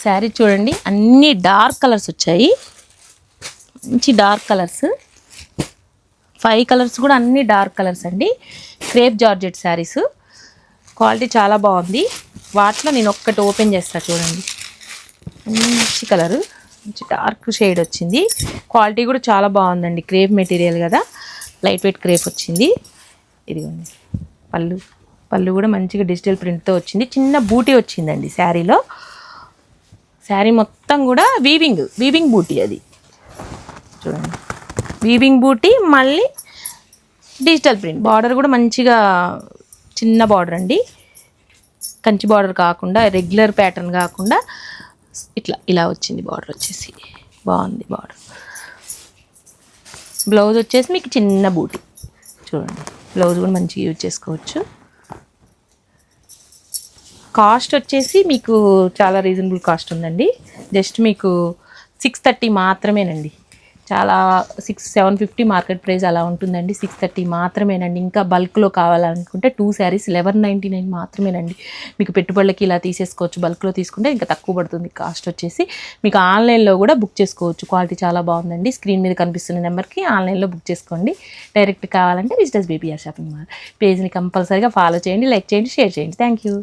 శారీ చూడండి, అన్ని dark colours వచ్చాయి, మంచి డార్క్ కలర్స్. 5 కలర్స్ కూడా అన్ని డార్క్ కలర్స్ అండి. క్రేప్ జార్జెట్ శారీస్, క్వాలిటీ చాలా బాగుంది. వాటిలో నేను ఒక్కటి ఓపెన్ చేస్తా చూడండి. మంచి కలరు, మంచి డార్క్ షేడ్ వచ్చింది. క్వాలిటీ కూడా చాలా బాగుందండి. క్రేప్ మెటీరియల్ కదా, లైట్ వెయిట్ క్రేప్ వచ్చింది. ఇదిగోండి పళ్ళు కూడా మంచిగా డిజిటల్ ప్రింట్తో వచ్చింది. చిన్న బూటీ వచ్చిందండి శారీలో. శారీ మొత్తం కూడా వీవింగ్ బూటీ, అది చూడండి వీవింగ్ బూటీ, మళ్ళీ డిజిటల్ ప్రింట్. బార్డర్ కూడా మంచిగా చిన్న బార్డర్ అండి, కంచి బార్డర్ కాకుండా, రెగ్యులర్ ప్యాటర్న్ కాకుండా ఇలా వచ్చింది. బార్డర్ వచ్చేసి బాగుంది. బార్డర్ బ్లౌజ్ వచ్చేసి మీకు చిన్న బూటీ చూడండి. బ్లౌజ్ కూడా మంచిగా యూజ్ చేసుకోవచ్చు. కాస్ట్ వచ్చేసి మీకు చాలా రీజనబుల్ కాస్ట్ ఉందండి. జస్ట్ మీకు 630 మాత్రమేనండి. చాలా 750 మార్కెట్ ప్రైస్ అలా ఉంటుందండి. 630 మాత్రమేనండి. ఇంకా బల్క్లో కావాలనుకుంటే 2 శారీస్ 1199 మాత్రమేనండి. మీకు పెట్టుబడులకి ఇలా తీసేసుకోవచ్చు. బల్క్లో తీసుకుంటే ఇంకా తక్కువ పడుతుంది కాస్ట్ వచ్చేసి. మీకు ఆన్లైన్లో కూడా బుక్ చేసుకోవచ్చు. క్వాలిటీ చాలా బాగుందండి. స్క్రీన్ మీద కనిపిస్తున్న నెంబర్కి ఆన్లైన్లో బుక్ చేసుకోండి. డైరెక్ట్ కావాలంటే విజిటర్స్ బేబీ షాపింగ్ మాల్ పేజ్ని కంపల్సరీగా ఫాలో చేయండి, లైక్ చేయండి, షేర్ చేయండి. Thank you.